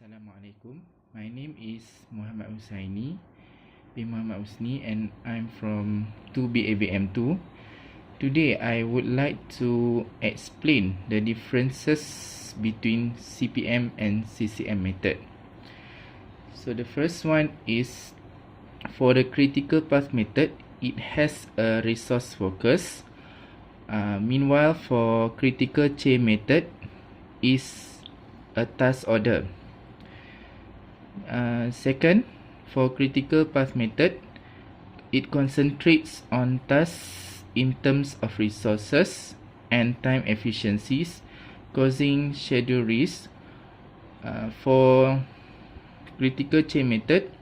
Assalamualaikum. My name is Muhammad Husaini bin Muhammad Husni and I'm from 2BABM2. Today I would like to explain the differences between CPM and CCM method. So the first one is for the critical path method, it has a resource focus. Meanwhile, for critical chain method is a task order. Second, for critical path method, it concentrates on tasks in terms of resources and time efficiencies, causing schedule risk. For critical chain method,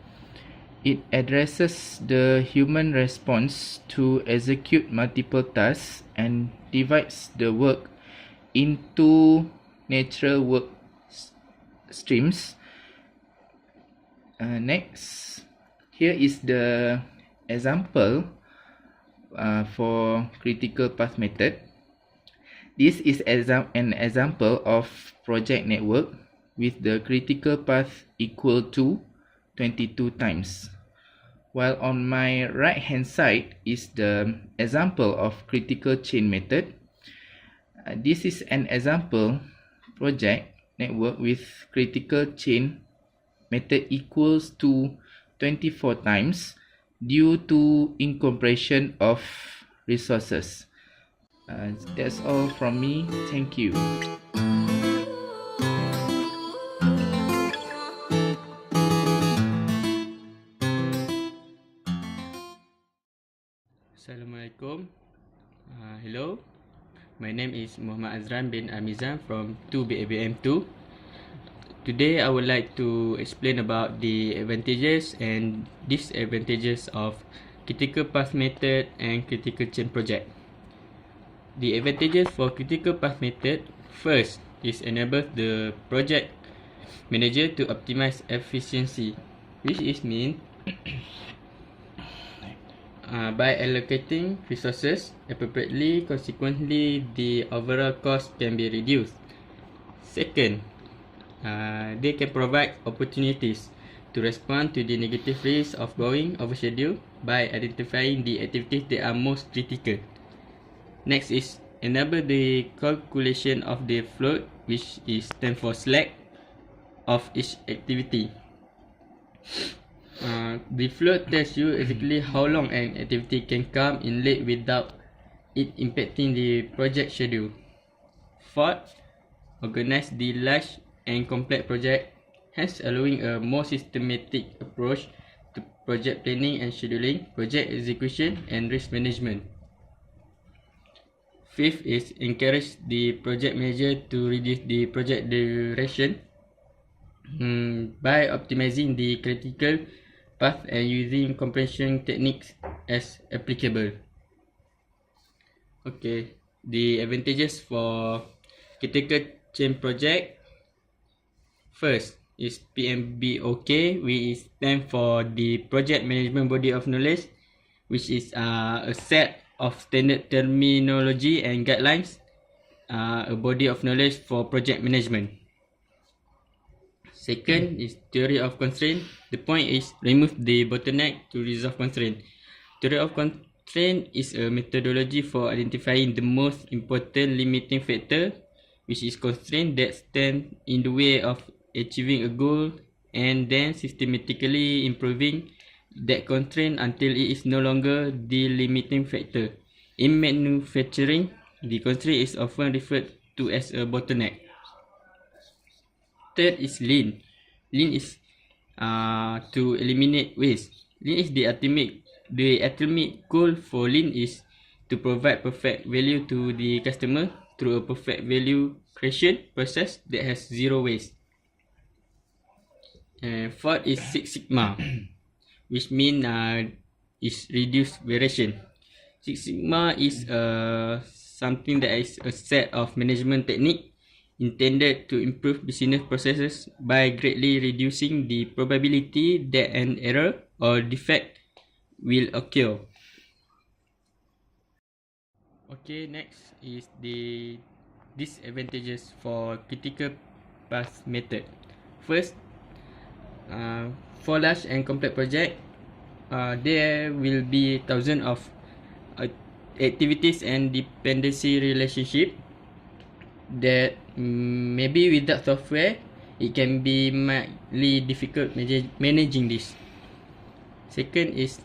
it addresses the human response to execute multiple tasks and divides the work into natural work streams. Next, here is the example for critical path method. This is an example of project network with the critical path equal to 22 times. While on my right hand side is the example of critical chain method. This is an example project network with critical chain method equals to 24 times due to incompression of resources. That's all from me. Thank you. Assalamualaikum. Hello. My name is Muhammad Azran bin Amizan from 2BABM2. Today I would like to explain about the advantages and disadvantages of critical path method and critical chain project. The advantages for critical path method: first is enables the project manager to optimize efficiency, which is mean by allocating resources appropriately. Consequently, the overall cost can be reduced. Second, they can provide opportunities to respond to the negative risk of going over schedule by identifying the activities that are most critical. Next is enable the calculation of the float, which is stand for slack, of each activity. The float tells you exactly how long an activity can come in late without it impacting the project schedule. Fourth, organize the large and complex project, hence allowing a more systematic approach to project planning and scheduling, project execution and risk management. Fifth is encourage the project manager to reduce the project duration by optimizing the critical path and using compression techniques as applicable. Okay, the advantages for critical chain project. First is PMBOK, which stands for the Project Management Body of Knowledge, which is a set of standard terminology and guidelines, a body of knowledge for project management. Second is theory of constraint. The point is remove the bottleneck to resolve constraint. Theory of constraint is a methodology for identifying the most important limiting factor, which is constraint that stand in the way of achieving a goal, and then systematically improving that constraint until it is no longer the limiting factor. In manufacturing, the constraint is often referred to as a bottleneck. Third is lean. Lean is to eliminate waste. Lean is the ultimate goal for lean is to provide perfect value to the customer through a perfect value creation process that has zero waste. Fourth is Six Sigma, which mean is reduced variation. Six Sigma is something that is a set of management technique intended to improve business processes by greatly reducing the probability that an error or defect will occur. Okay, next is the disadvantages for critical path method. First, For large and complex project, there will be thousands of activities and dependency relationship that maybe without software it can be mildly difficult managing this. Second is,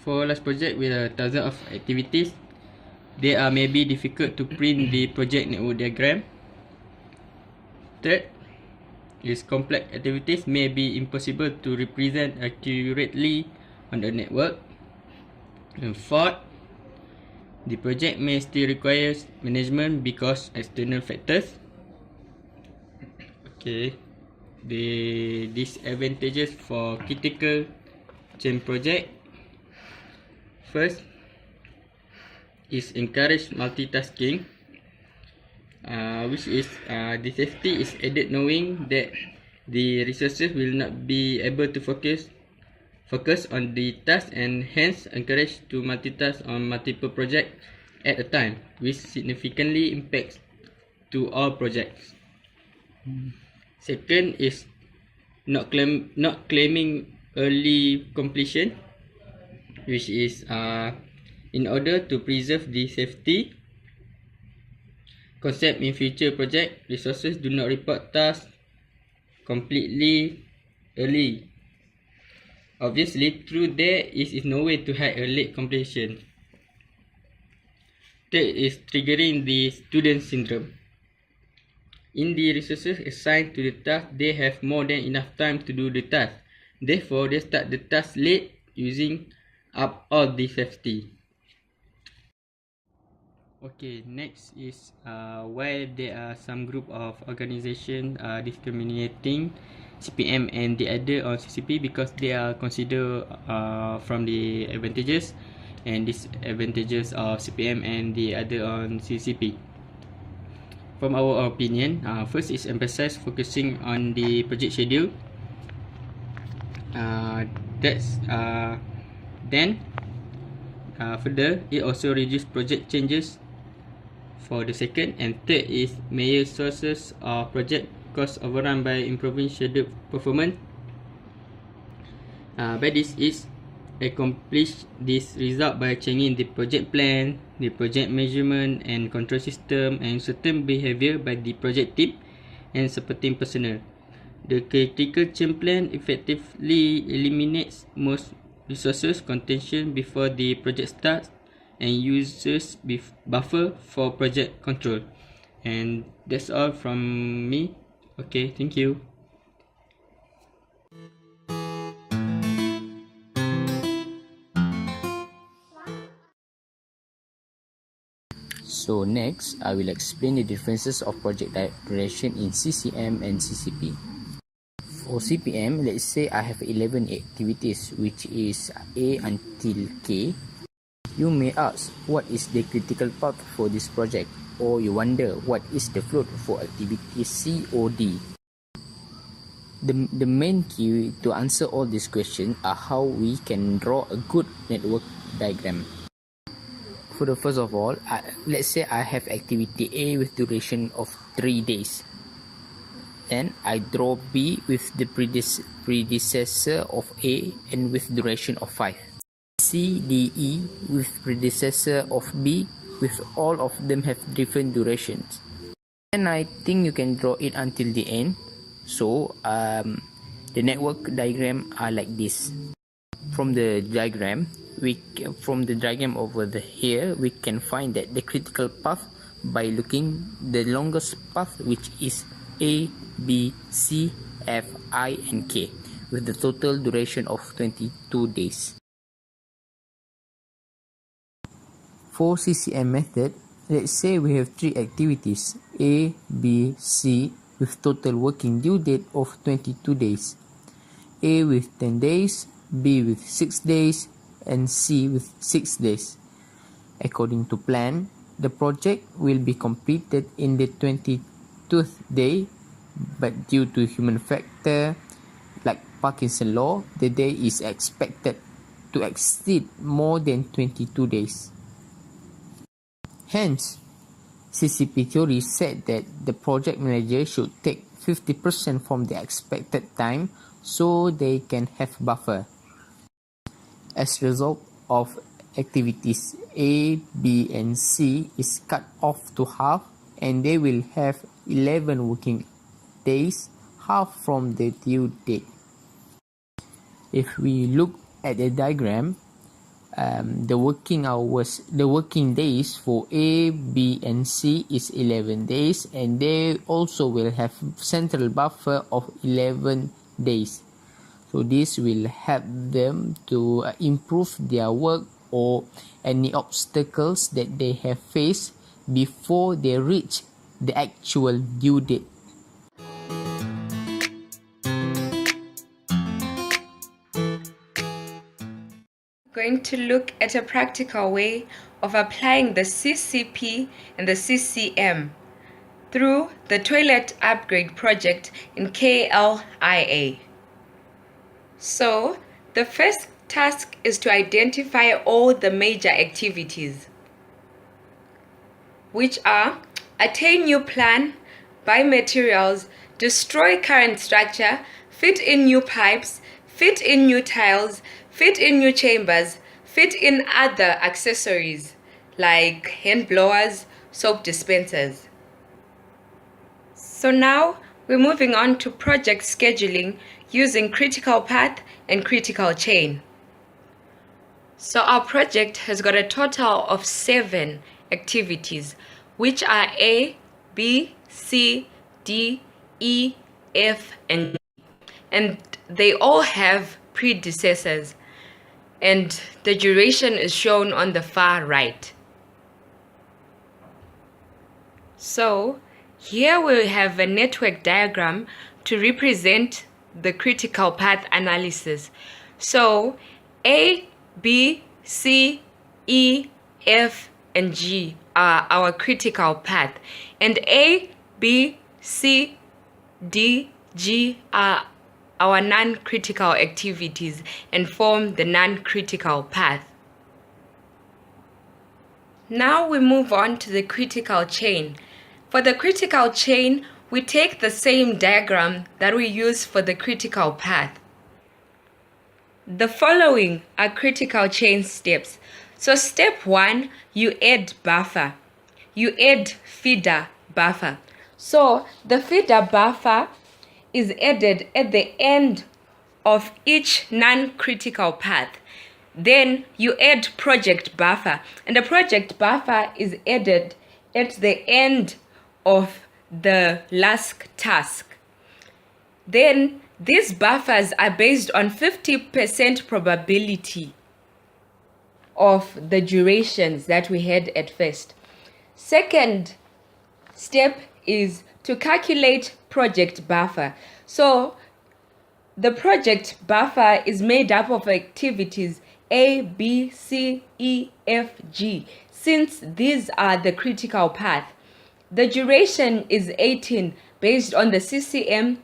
for large project with a thousand of activities, they are maybe difficult to print the project network diagram. Third is, complex activities may be impossible to represent accurately on the network. And fourth, the project may still require management because external factors. Okay, the disadvantages for critical chain project. First is encourage multitasking, which is the safety is added knowing that the resources will not be able to focus on the task, and hence encourage to multitask on multiple projects at a time, which significantly impacts to all projects. Second is not claiming early completion, which is in order to preserve the safety concept in future project, resources do not report tasks completely early. Obviously, through there is no way to hide a late completion. Third is triggering the student syndrome. In the resources assigned to the task, they have more than enough time to do the task. Therefore, they start the task late, using up all the safety. Okay, next is why there are some group of organization discriminating CPM and the other on CCP, because they are considered from the advantages and disadvantages of CPM and the other on CCP. From our opinion, first is emphasize focusing on the project schedule. Then further, it also reduce project changes for the second. And third is major sources of project cost overrun by improving schedule performance. By this is accomplish this result by changing the project plan, the project measurement and control system, and certain behavior by the project team and supporting personnel. The critical chain plan effectively eliminates most resources contention before the project starts and uses buffer for project control. And that's all from me. Okay, thank you. So next, I will explain the differences of project duration in CCM and CCP. For CPM, let's say I have 11 activities, which is A until K. You may ask, what is the critical path for this project? Or you wonder, what is the float for activity C or D? The main key to answer all these questions are how we can draw a good network diagram. For the first of all, let's say I have activity A with duration of 3 days. Then I draw B with the predecessor of A and with duration of 5. C, D, E with predecessor of B, with all of them have different durations. And I think you can draw it until the end. So the network diagram are like this. From the diagram over here, we can find that the critical path by looking the longest path, which is A, B, C, F, I, and K, with the total duration of 22 days. For CCM method, let's say we have 3 activities, A, B, C, with total working due date of 22 days. A with 10 days, B with 6 days, and C with 6 days. According to plan, the project will be completed in the 22nd day, but due to human factor like Parkinson law, the day is expected to exceed more than 22 days. Hence, CCP theory said that the project manager should take 50% from the expected time so they can have buffer. As a result of activities A, B and C is cut off to half and they will have 11 working days, half from the due date. If we look at the diagram, the working days for A, B and C is 11 days and they also will have central buffer of 11 days. So this will help them to improve their work or any obstacles that they have faced before they reach the actual due date. Going to look at a practical way of applying the CCP and the CCM through the toilet upgrade project in KLIA. So, the first task is to identify all the major activities, which are attain new plan, buy materials, destroy current structure, fit in new pipes, fit in new tiles, fit in new chambers, fit in other accessories like hand blowers, soap dispensers. So now we're moving on to project scheduling using critical path and critical chain. So our project has got a total of 7 activities, which are A, B, C, D, E, F, and G. And they all have predecessors, and the duration is shown on the far right. So here we have a network diagram to represent the critical path analysis. So A, B, C, E, F, and G are our critical path, and A, B, C, D, G are our non-critical activities and form the non-critical path. Now we move on to the critical chain. For the critical chain, we take the same diagram that we use for the critical path. The following are critical chain steps. So step 1, you add buffer. You add feeder buffer. So the feeder buffer is added at the end of each non-critical path. Then you add project buffer, and the project buffer is added at the end of the last task. Then these buffers are based on 50% probability of the durations that we had at first. Second step is to calculate project buffer. So the project buffer is made up of activities A, B, C, E, F, G. Since these are the critical path, the duration is 18 based on the CPM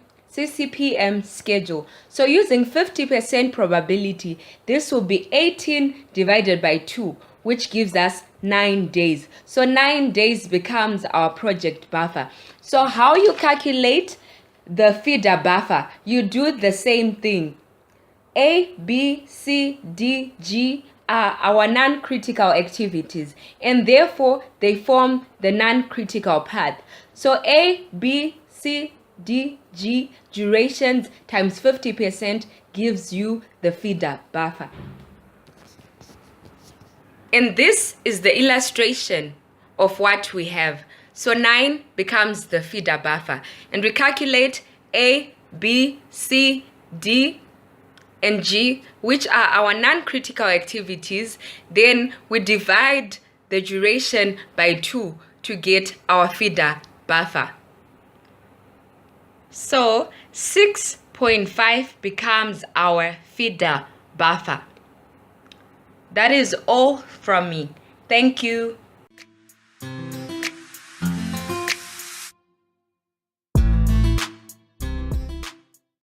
schedule. So using 50% probability, this will be 18 divided by 2, which gives us 9 days. So 9 days becomes our project buffer. So how you calculate the feeder buffer? You do the same thing. A, B, C, D, G are our non-critical activities, and therefore they form the non-critical path. So A, B, C, D, G durations times 50% gives you the feeder buffer. And this is the illustration of what we have. So 9 becomes the feeder buffer, and we calculate A, B, C, D, and G, which are our non-critical activities. Then we divide the duration by 2 to get our feeder buffer. So 6.5 becomes our feeder buffer. That is all from me. Thank you.